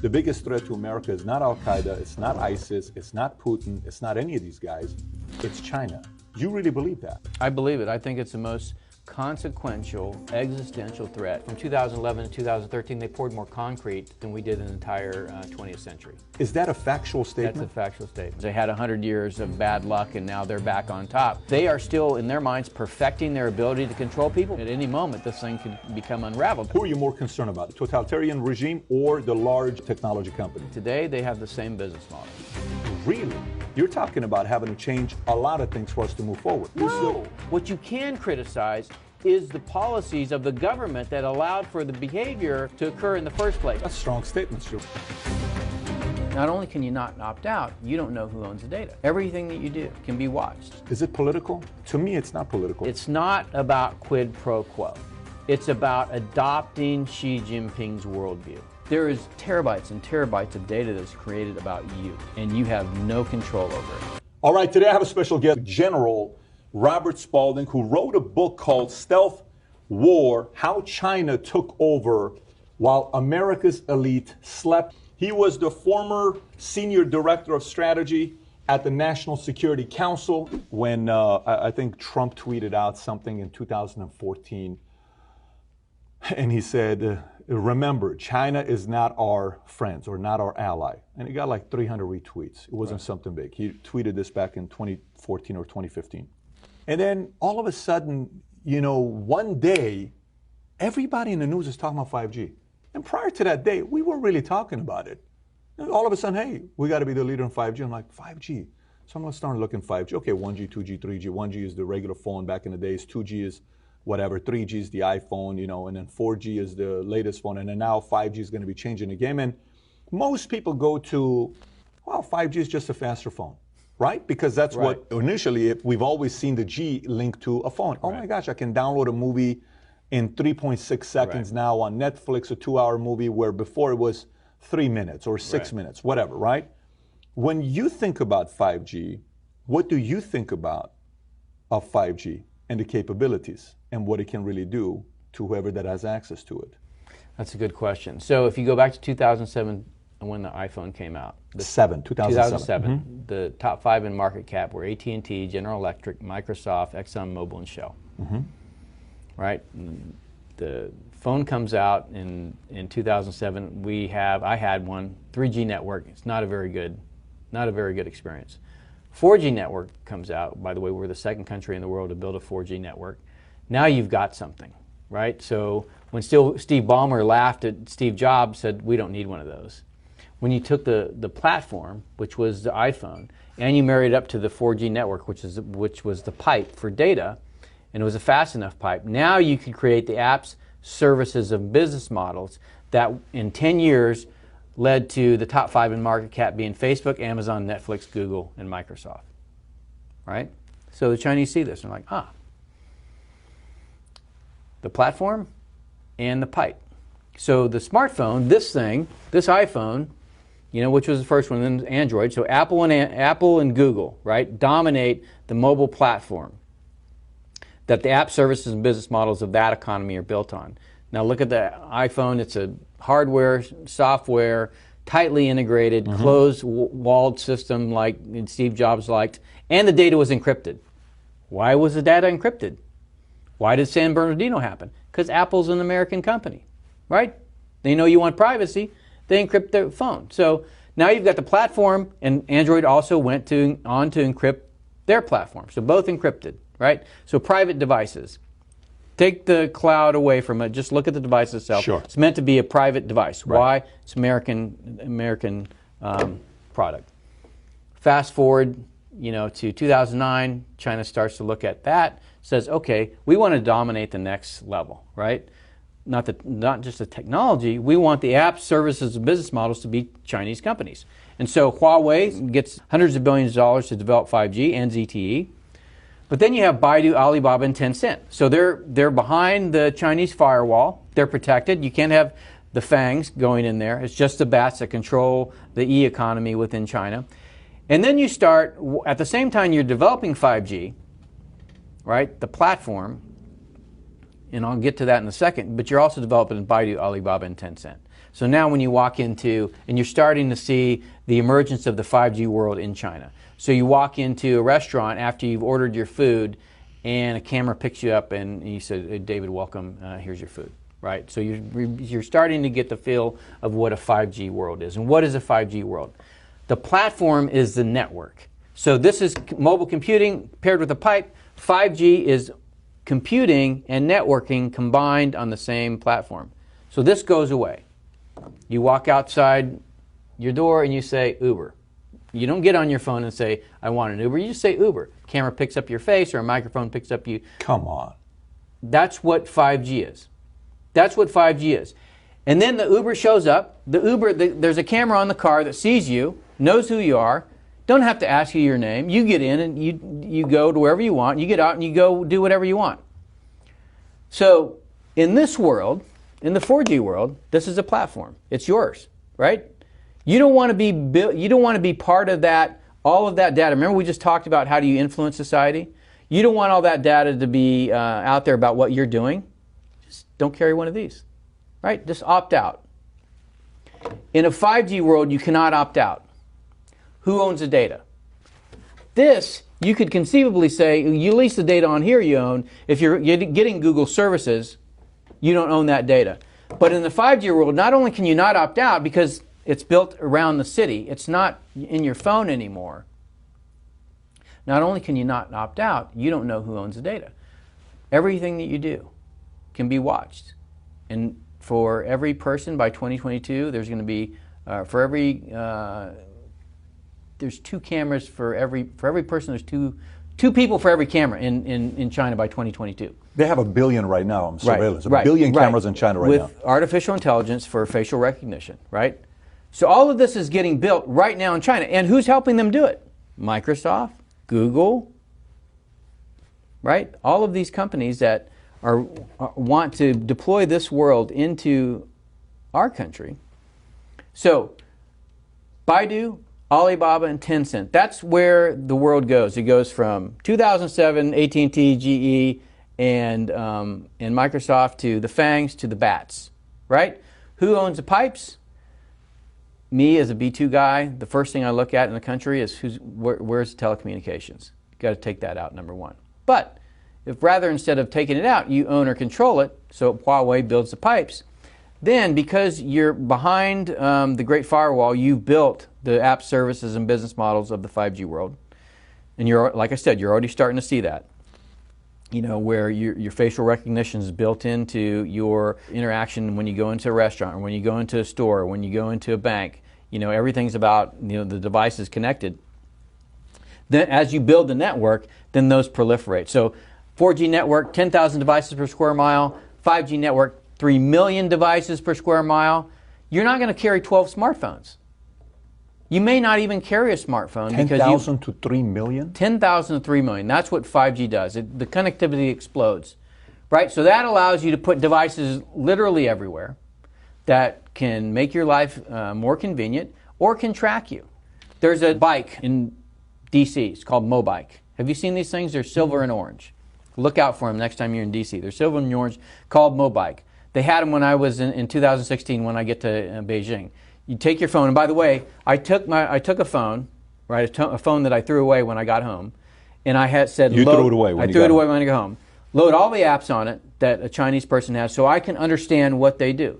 the biggest threat to America is not Al-Qaeda, it's not ISIS, it's not Putin, it's not any of these guys, it's China. You really believe that? I believe it. I think it's the most consequential, existential threat. From 2011 to 2013, they poured more concrete than we did in the entire 20th century. Is that a factual statement? That's a factual statement. They had 100 years of bad luck and now they're back on top. They are still, in their minds, perfecting their ability to control people. At any moment, this thing could become unraveled. Who are you more concerned about, the totalitarian regime or the large technology company? Today, they have the same business model. Really? You're talking about having to change a lot of things for us to move forward. No. What you can criticize is the policies of the government that allowed for the behavior to occur in the first place. That's strong statements, Joe. Not only can you not opt out, you don't know who owns the data. Everything that you do can be watched. Is it political? To me, it's not political. It's not about quid pro quo. It's about adopting Xi Jinping's worldview. There is terabytes and terabytes of data that's created about you, and you have no control over it. All right, today I have a special guest, General Robert Spalding, who wrote a book called Stealth War: How China Took Over While America's Elite Slept. He was the former senior director of strategy at the National Security Council when I think Trump tweeted out something in 2014. And he said, remember, China is not our friends or not our ally. And he got like 300 retweets. It wasn't something big. He tweeted this back in 2014 or 2015. And then all of a sudden, you know, one day, everybody in the news is talking about 5G. And prior to that day, we weren't really talking about it. And all of a sudden, hey, we got to be the leader in 5G. I'm like, 5G? So I'm going to start looking 5G. Okay, 1G, 2G, 3G. 1G is the regular phone back in the days. 2G is whatever. 3G is the iPhone, you know, and then 4G is the latest phone. And then now 5G is going to be changing the game. And most people go to, well, 5G is just a faster phone, right? Because that's what initially, we've always seen the G linked to a phone. Oh my gosh, I can download a movie in 3.6 seconds now on Netflix, a 2-hour movie, where before it was 3 minutes or 6 minutes, whatever, right? When you think about 5G, what do you think about of 5G and the capabilities and what it can really do to whoever that has access to it? That's a good question. So if you go back to 2007, when the iPhone came out. 2007. The top 5 in market cap were AT&T, General Electric, Microsoft, ExxonMobil, and Shell. Right? The phone comes out in 2007. I had one, 3G network. It's not a very good experience. 4G network comes out. By the way, we're the second country in the world to build a 4G network. Now you've got something, right? So when Steve Ballmer laughed at Steve Jobs, said, we don't need one of those. When you took the platform, which was the iPhone, and you married it up to the 4G network, which was the pipe for data, and it was a fast enough pipe, now you could create the apps, services, and business models that in 10 years led to the top 5 in market cap being Facebook, Amazon, Netflix, Google, and Microsoft, right? So the Chinese see this and they're like, the platform and the pipe. So the smartphone, this iPhone, you know, which was the first one, then Android. So Apple and Google, right, dominate the mobile platform that the app services and business models of that economy are built on. Now look at the iPhone. It's a hardware, software, tightly integrated, closed-walled system like Steve Jobs liked, and the data was encrypted. Why was the data encrypted? Why did San Bernardino happen? Because Apple's an American company, right? They know you want privacy. They encrypt their phone. So now you've got the platform, and Android also went on to encrypt their platform. So both encrypted, right? So private devices. Take the cloud away from it. Just look at the device itself. Sure. It's meant to be a private device. Why? It's American product. Fast forward, you know, to 2009. China starts to look at that. Says, okay, we want to dominate the next level, right? Not just the technology. We want the apps, services, and business models to be Chinese companies. And so Huawei gets hundreds of billions of dollars to develop 5G and ZTE. But then you have Baidu, Alibaba, and Tencent. So they're behind the Chinese firewall. They're protected. You can't have the fangs going in there. It's just the bats that control the e-economy within China. And then you start, at the same time you're developing 5G, right, the platform, and I'll get to that in a second, but you're also developing Baidu, Alibaba, and Tencent. So now when you walk into, and you're starting to see the emergence of the 5G world in China. So you walk into a restaurant after you've ordered your food, and a camera picks you up and you say, hey, David, welcome, here's your food, right? So you're starting to get the feel of what a 5G world is. And what is a 5G world? The platform is the network. So this is mobile computing paired with a pipe. 5G is computing and networking combined on the same platform. So this goes away. You walk outside your door and you say Uber. You don't get on your phone and say, I want an Uber. You just say Uber. Camera picks up your face or a microphone picks up you. Come on. That's what 5G is. That's what 5G is. And then the Uber shows up. There's a camera on the car that sees you, knows who you are, don't have to ask you your name. You get in and you go to wherever you want. You get out and you go do whatever you want. So in this world, in the 4G world, this is a platform. It's yours, right? You don't want to be part of that, all of that data. Remember we just talked about how do you influence society? You don't want all that data to be out there about what you're doing. Just don't carry one of these, right? Just opt out. In a 5G world, you cannot opt out. Who owns the data? This, you could conceivably say, you lease the data on here you own. If you're getting Google services, you don't own that data. But in the 5G world, not only can you not opt out because it's built around the city, it's not in your phone anymore. Not only can you not opt out, you don't know who owns the data. Everything that you do can be watched. And for every person by 2022, there's going to be, there's 2 cameras for every person. There's two people for every camera in China by 2022. They have 1 billion right now on surveillance. Right, A billion cameras in China right now. With artificial intelligence for facial recognition, right? So all of this is getting built right now in China. And who's helping them do it? Microsoft, Google, right? All of these companies that want to deploy this world into our country. So Baidu, Alibaba, and Tencent. That's where the world goes. It goes from 2007, AT&T, GE, and Microsoft to the FANGs to the BATs, right? Who owns the pipes? Me as a B2 guy, the first thing I look at in the country is where's telecommunications. You've got to take that out, number one. But if rather instead of taking it out, you own or control it, so Huawei builds the pipes, then because you're behind the Great Firewall, you've built the app services and business models of the 5G world. And you're, like I said, you're already starting to see that. You know, where your facial recognition is built into your interaction when you go into a restaurant or when you go into a store or when you go into a bank. You know, everything's about, you know, the device is connected. Then as you build the network, then those proliferate. So 4G network, 10,000 devices per square mile. 5G network, 3 million devices per square mile. You're not going to carry 12 smartphones. You may not even carry a smartphone. 10,000 to 3 million? 10,000 to 3 million. That's what 5G does. The connectivity explodes, right? So that allows you to put devices literally everywhere that can make your life more convenient or can track you. There's a bike in DC. It's called Mobike. Have you seen these things? They're silver and orange. Look out for them next time you're in DC. They're silver and orange, called Mobike. They had them when I was in 2016 when I get to Beijing. You take your phone, and by the way, I took a phone, right, a phone that I threw away when I got home, and I had said, you threw it away when I threw it away when I got home. Load all the apps on it that a Chinese person has so I can understand what they do.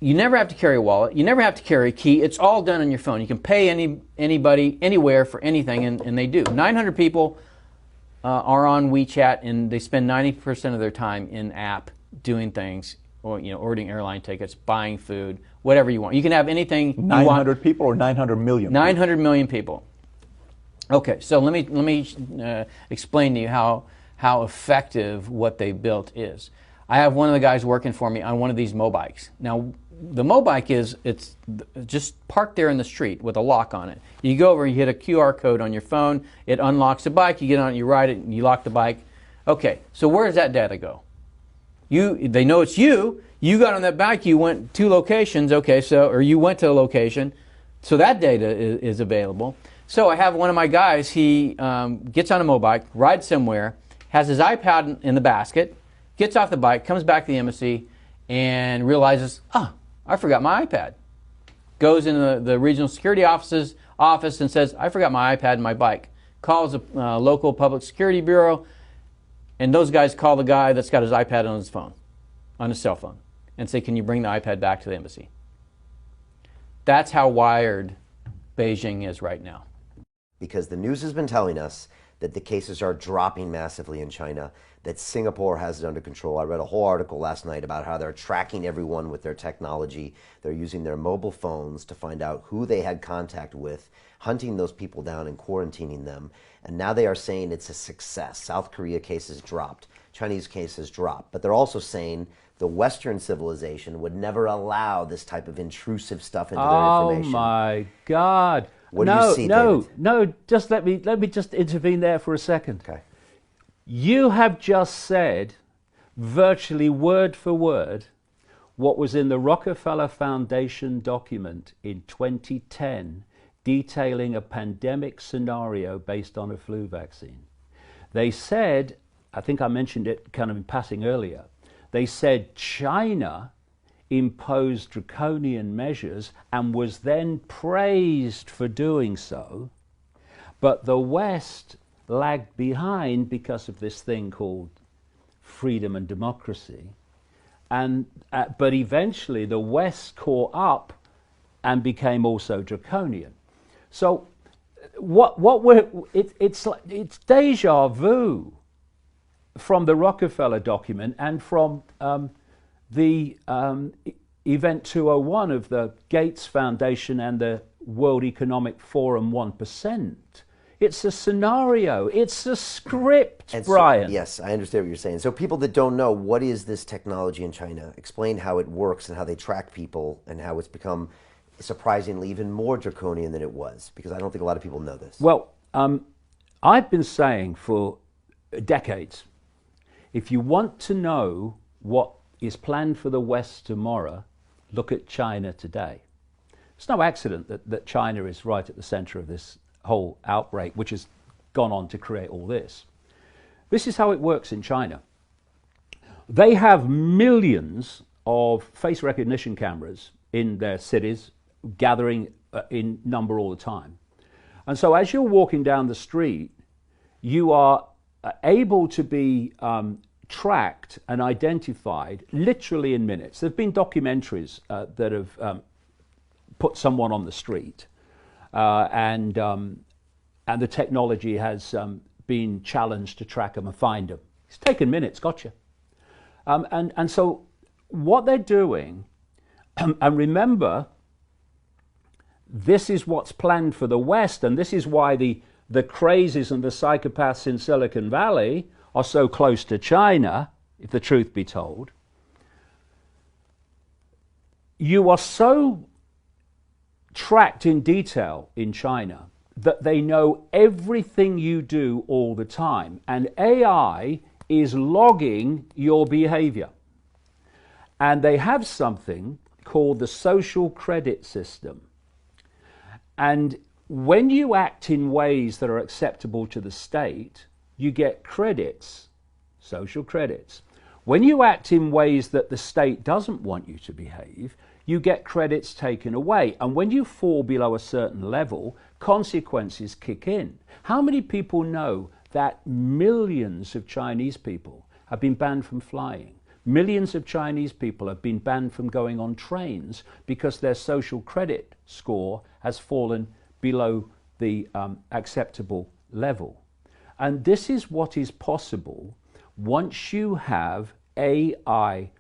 You never have to carry a wallet. You never have to carry a key. It's all done on your phone. You can pay anybody, anywhere for anything, and they do. 900 people are on WeChat, and they spend 90% of their time in app doing things, or ordering airline tickets, buying food, whatever you want. You can have anything you want. 900 people or 900 million? 900 million people. Okay, so let me explain to you how effective what they built is. I have one of the guys working for me on one of these Mobikes. Now, the Mobike it's just parked there in the street with a lock on it. You go over, you hit a QR code on your phone, it unlocks the bike, you get on it, you ride it, and you lock the bike. Okay, so where does that data go? They know it's you. You got on that bike, you went 2 locations, okay, or you went to a location, so that data is available. So I have one of my guys, he gets on a Mobike, rides somewhere, has his iPad in the basket, gets off the bike, comes back to the embassy, and realizes, I forgot my iPad. Goes into the regional security office and says, I forgot my iPad and my bike. Calls the local public security bureau, and those guys call the guy that's got his iPad on his phone, on his cell phone, and say, can you bring the iPad back to the embassy? That's how wired Beijing is right now. Because the news has been telling us that the cases are dropping massively in China, that Singapore has it under control. I read a whole article last night about how they're tracking everyone with their technology. They're using their mobile phones to find out who they had contact with, hunting those people down and quarantining them. And now they are saying it's a success. South Korea cases dropped, Chinese cases dropped. But they're also saying the Western civilization would never allow this type of intrusive stuff into their information. Oh my God. What do you see, David? No, just let me just intervene there for a second. Okay. You have just said, virtually word for word, what was in the Rockefeller Foundation document in 2010 detailing a pandemic scenario based on a flu vaccine. They said, I think I mentioned it kind of in passing earlier, they said China imposed draconian measures and was then praised for doing so, but the West lagged behind because of this thing called freedom and democracy. And but eventually the West caught up and became also draconian. So it's deja vu from the Rockefeller document and from the Event 201 of the Gates Foundation and the World Economic Forum 1%. It's a scenario. It's a script, And Brian. So, yes, I understand what you're saying. So people that don't know, what is this technology in China? Explain how it works and how they track people and how it's become surprisingly even more draconian than it was, because I don't think a lot of people know this. Well, I've been saying for decades, if you want to know what is planned for the West tomorrow, look at China today. It's no accident that China is right at the center of this whole outbreak, which has gone on to create all this. This is how it works in China. They have millions of face recognition cameras in their cities, gathering in number all the time. And so as you're walking down the street, you are able to be tracked and identified literally in minutes. There have been documentaries that have put someone on the street, and the technology has been challenged to track them and find them. It's taken minutes, gotcha. And so what they're doing, and remember, this is what's planned for the West, and this is why the crazies and the psychopaths in Silicon Valley are so close to China, if the truth be told. You are so tracked in detail in China that they know everything you do all the time, and AI is logging your behavior. And they have something called the social credit system. And when you act in ways that are acceptable to the state, you get credits, social credits. When you act in ways that the state doesn't want you to behave, you get credits taken away. And when you fall below a certain level, consequences kick in. How many people know that millions of Chinese people have been banned from flying? Millions of Chinese people have been banned from going on trains because their social credit score has fallen below the acceptable level. And this is what is possible once you have AI